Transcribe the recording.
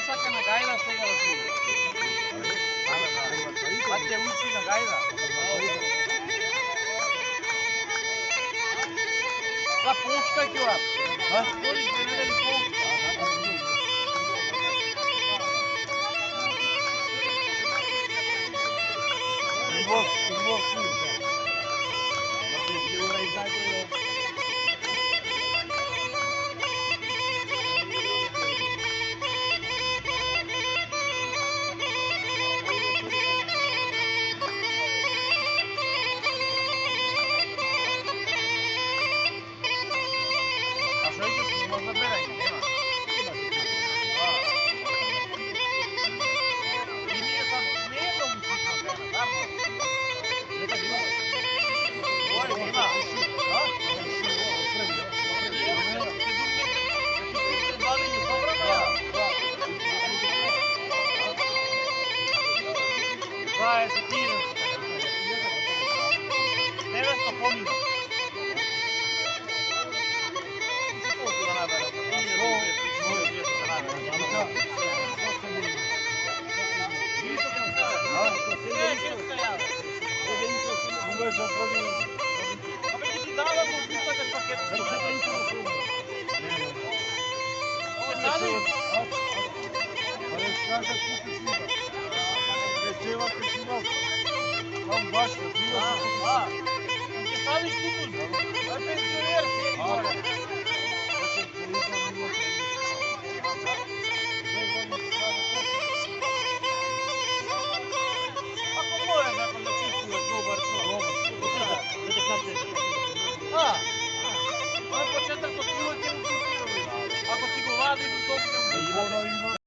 saca na gaila sem ela assim. Até o último na gaila. La posta aqui, ó. Hã? Todo diferente ele posta. Sabe tudo. Vai ver